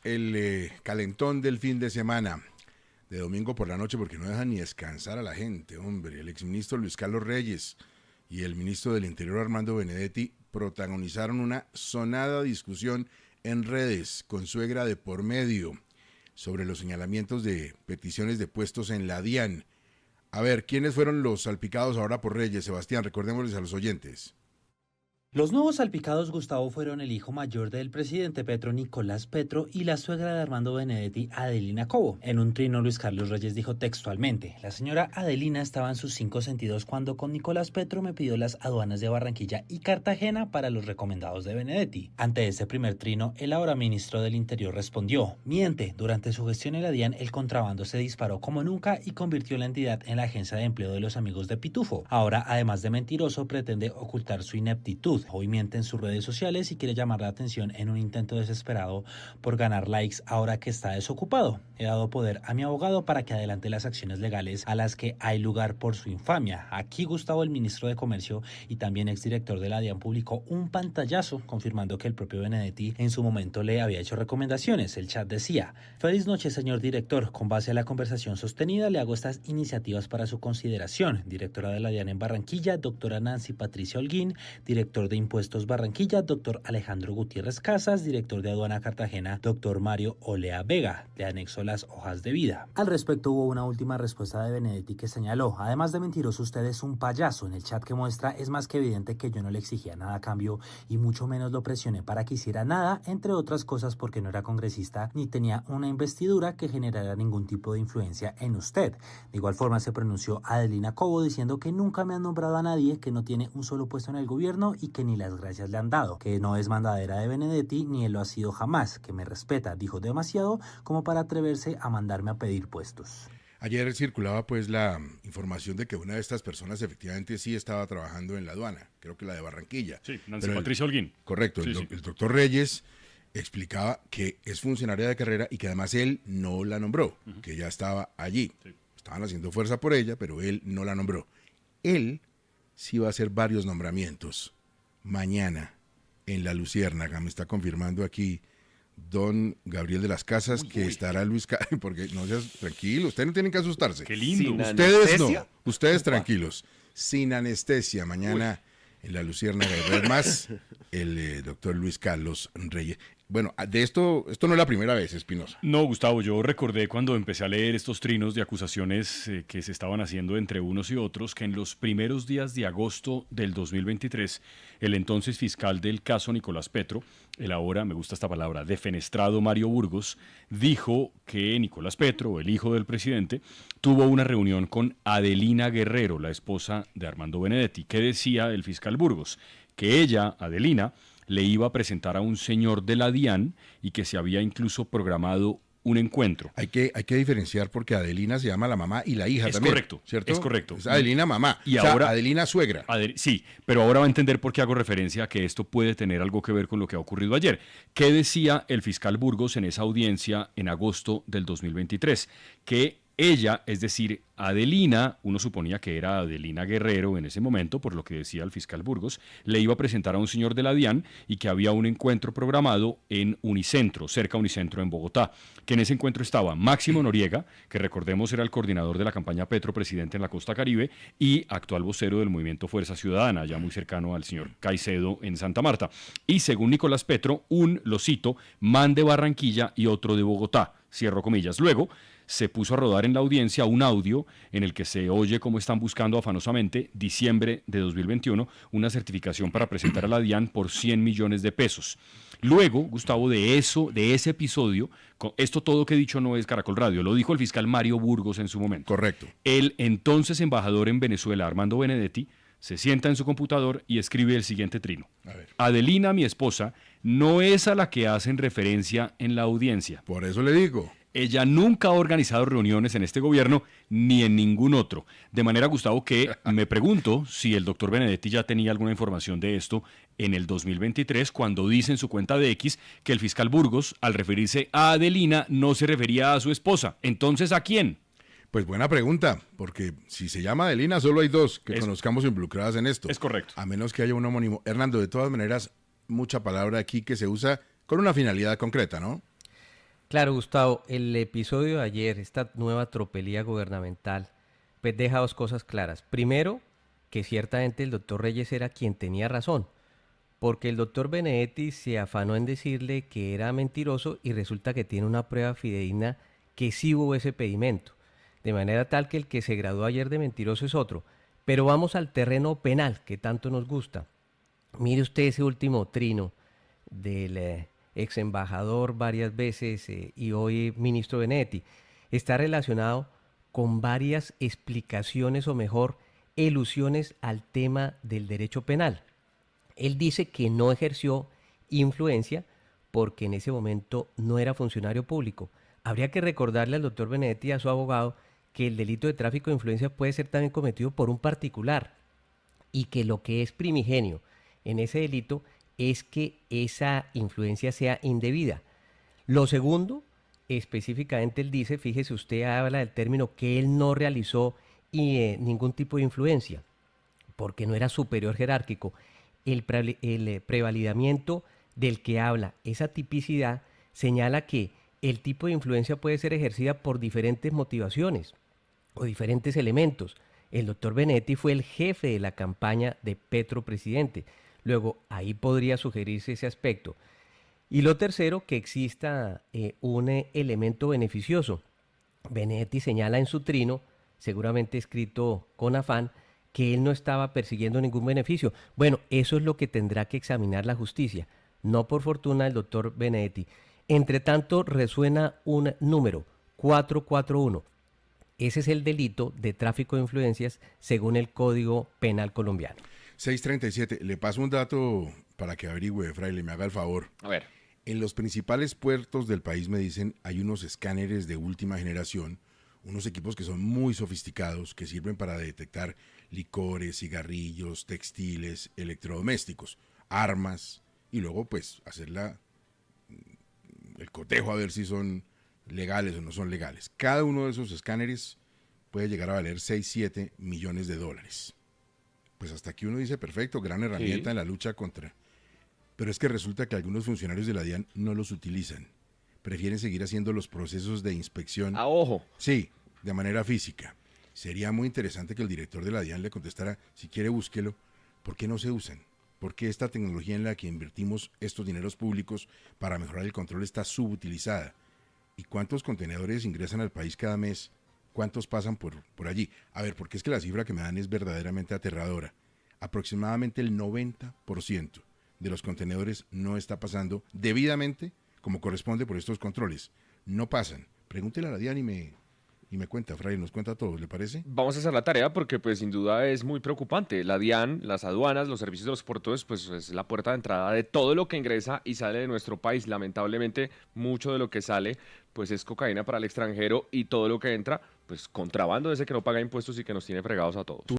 el calentón del fin de semana, de domingo por la noche, porque no dejan ni descansar a la gente, hombre. El exministro Luis Carlos Reyes y el ministro del Interior Armando Benedetti protagonizaron una sonada discusión en redes con suegra de por medio sobre los señalamientos de peticiones de puestos en la DIAN. A ver, ¿quiénes fueron los salpicados ahora por Reyes? Sebastián, recordémosles a los oyentes. Los nuevos salpicados, Gustavo, fueron el hijo mayor del presidente Petro, Nicolás Petro, y la suegra de Armando Benedetti, Adelina Cobo. En un trino, Luis Carlos Reyes dijo textualmente: la señora Adelina estaba en sus 5 sentidos cuando con Nicolás Petro me pidió las aduanas de Barranquilla y Cartagena para los recomendados de Benedetti. Ante ese primer trino, el ahora ministro del Interior respondió: miente, durante su gestión en la DIAN el contrabando se disparó como nunca y convirtió la entidad en la agencia de empleo de los amigos de Pitufo. Ahora, además de mentiroso, pretende ocultar su ineptitud. Hoy miente en sus redes sociales y quiere llamar la atención en un intento desesperado por ganar likes ahora que está desocupado. He dado poder a mi abogado para que adelante las acciones legales a las que hay lugar por su infamia. Aquí Gustavo, el ministro de Comercio y también exdirector de la DIAN, publicó un pantallazo confirmando que el propio Benedetti en su momento le había hecho recomendaciones. El chat decía: feliz noche, señor director. Con base a la conversación sostenida, le hago estas iniciativas para su consideración. Directora de la DIAN en Barranquilla, doctora Nancy Patricia Holguín. Director de Impuestos Barranquilla, doctor Alejandro Gutiérrez Casas. Director de Aduana Cartagena, doctor Mario Olea Vega. Le anexó las hojas de vida. Al respecto hubo una última respuesta de Benedetti que señaló: además de mentiroso, usted es un payaso. En el chat que muestra es más que evidente que yo no le exigía nada a cambio y mucho menos lo presioné para que hiciera nada, entre otras cosas porque no era congresista ni tenía una investidura que generara ningún tipo de influencia en usted. De igual forma se pronunció Adelina Cobo diciendo que nunca me han nombrado a nadie, que no tiene un solo puesto en el gobierno y que ni las gracias le han dado, que no es mandadera de Benedetti ni él lo ha sido jamás, que me respeta, dijo demasiado como para atreverse a mandarme a pedir puestos. Ayer circulaba pues la información de que una de estas personas efectivamente sí estaba trabajando en la aduana, creo que la de Barranquilla. Sí, Nancy Patricia Holguín. Correcto, sí, el doctor Reyes explicaba que es funcionaria de carrera y que además él no la nombró, que ella estaba allí. Sí. Estaban haciendo fuerza por ella, pero él no la nombró. Él sí va a hacer varios nombramientos mañana en La Luciérnaga. Me está confirmando aquí don Gabriel de las Casas estará Luis Carlos, porque no seas tranquilo, ustedes no tienen que asustarse. Qué lindo. Ustedes anestesia. No, ustedes tranquilos, sin anestesia, mañana en La Luciérnaga. Además, el doctor Luis Carlos Reyes. Bueno, de esto no es la primera vez, Espinosa. No, Gustavo, yo recordé cuando empecé a leer estos trinos de acusaciones que se estaban haciendo entre unos y otros, que en los primeros días de agosto del 2023, el entonces fiscal del caso Nicolás Petro, el ahora, me gusta esta palabra, defenestrado Mario Burgos, dijo que Nicolás Petro, el hijo del presidente, tuvo una reunión con Adelina Guerrero, la esposa de Armando Benedetti. ¿Qué decía el fiscal Burgos? Que ella, Adelina, le iba a presentar a un señor de la DIAN y que se había incluso programado un encuentro. Hay que diferenciar porque Adelina se llama la mamá y la hija también. Correcto, ¿cierto? Es correcto. Es Adelina mamá, y ahora Adelina suegra. Sí, pero ahora va a entender por qué hago referencia a que esto puede tener algo que ver con lo que ha ocurrido ayer. ¿Qué decía el fiscal Burgos en esa audiencia en agosto del 2023? Que ella, es decir, Adelina, uno suponía que era Adelina Guerrero en ese momento, por lo que decía el fiscal Burgos, le iba a presentar a un señor de la DIAN y que había un encuentro programado en Unicentro, cerca de Unicentro en Bogotá, que en ese encuentro estaba Máximo Noriega, que recordemos era el coordinador de la campaña Petro Presidente en la Costa Caribe y actual vocero del movimiento Fuerza Ciudadana, ya muy cercano al señor Caicedo en Santa Marta. Y según Nicolás Petro, lo cito, man de Barranquilla y otro de Bogotá, cierro comillas. Luego se puso a rodar en la audiencia un audio en el que se oye cómo están buscando afanosamente, diciembre de 2021, una certificación para presentar a la DIAN por 100 millones de pesos. Luego, Gustavo, de ese episodio, esto todo que he dicho no es Caracol Radio, lo dijo el fiscal Mario Burgos en su momento. Correcto. El entonces embajador en Venezuela, Armando Benedetti, se sienta en su computador y escribe el siguiente trino. Adelina, mi esposa, no es a la que hacen referencia en la audiencia. Por eso le digo. Ella nunca ha organizado reuniones en este gobierno ni en ningún otro. De manera, Gustavo, que me pregunto si el doctor Benedetti ya tenía alguna información de esto en el 2023, cuando dice en su cuenta de X que el fiscal Burgos, al referirse a Adelina, no se refería a su esposa. Entonces, ¿a quién? Pues buena pregunta, porque si se llama Adelina, solo hay dos que conozcamos involucradas en esto. Es correcto. A menos que haya un homónimo. Hernando, de todas maneras, mucha palabra aquí que se usa con una finalidad concreta, ¿no? Claro, Gustavo, el episodio de ayer, esta nueva tropelía gubernamental, pues deja dos cosas claras. Primero, que ciertamente el doctor Reyes era quien tenía razón, porque el doctor Benedetti se afanó en decirle que era mentiroso y resulta que tiene una prueba fidedigna que sí hubo ese pedimento. De manera tal que el que se graduó ayer de mentiroso es otro. Pero vamos al terreno penal, que tanto nos gusta. Mire usted ese último trino del ex embajador varias veces y hoy ministro Benedetti. Está relacionado con varias explicaciones o mejor, elusiones al tema del derecho penal. Él dice que no ejerció influencia porque en ese momento no era funcionario público. Habría que recordarle al doctor Benedetti y a su abogado que el delito de tráfico de influencia puede ser también cometido por un particular y que lo que es primigenio en ese delito es que esa influencia sea indebida. Lo segundo, específicamente él dice, fíjese usted habla del término que él no realizó ningún tipo de influencia, porque no era superior jerárquico. El prevalidamiento del que habla, esa tipicidad, señala que el tipo de influencia puede ser ejercida por diferentes motivaciones o diferentes elementos. El doctor Benedetti fue el jefe de la campaña de Petro presidente. Luego, ahí podría sugerirse ese aspecto. Y lo tercero, que exista un elemento beneficioso. Benedetti señala en su trino, seguramente escrito con afán, que él no estaba persiguiendo ningún beneficio. Bueno, eso es lo que tendrá que examinar la justicia, no por fortuna el doctor Benedetti. Entre tanto, resuena un número, 441. Ese es el delito de tráfico de influencias según el Código Penal colombiano. 637. Le paso un dato para que averigüe, Fraile, me haga el favor. A ver. En los principales puertos del país, me dicen, hay unos escáneres de última generación, unos equipos que son muy sofisticados, que sirven para detectar licores, cigarrillos, textiles, electrodomésticos, armas, y luego pues hacer el cotejo a ver si son legales o no son legales. Cada uno de esos escáneres puede llegar a valer 6-7 millones de dólares. Pues hasta aquí uno dice, perfecto, gran herramienta en la lucha contra... Pero es que resulta que algunos funcionarios de la DIAN no los utilizan. Prefieren seguir haciendo los procesos de inspección. A ojo. Sí, de manera física. Sería muy interesante que el director de la DIAN le contestara, si quiere búsquelo, ¿por qué no se usan? ¿Por qué esta tecnología en la que invertimos estos dineros públicos para mejorar el control está subutilizada? ¿Y cuántos contenedores ingresan al país cada mes? ¿Cuántos pasan por allí? A ver, porque es que la cifra que me dan es verdaderamente aterradora. Aproximadamente el 90% de los contenedores no está pasando debidamente como corresponde por estos controles. No pasan. Pregúntele a la DIAN y me cuenta, Fray, nos cuenta todo, ¿le parece? Vamos a hacer la tarea porque pues sin duda es muy preocupante. La DIAN, las aduanas, los servicios de los puertos, pues es la puerta de entrada de todo lo que ingresa y sale de nuestro país. Lamentablemente, mucho de lo que sale pues es cocaína para el extranjero y todo lo que entra, pues contrabando ese que no paga impuestos y que nos tiene fregados a todos.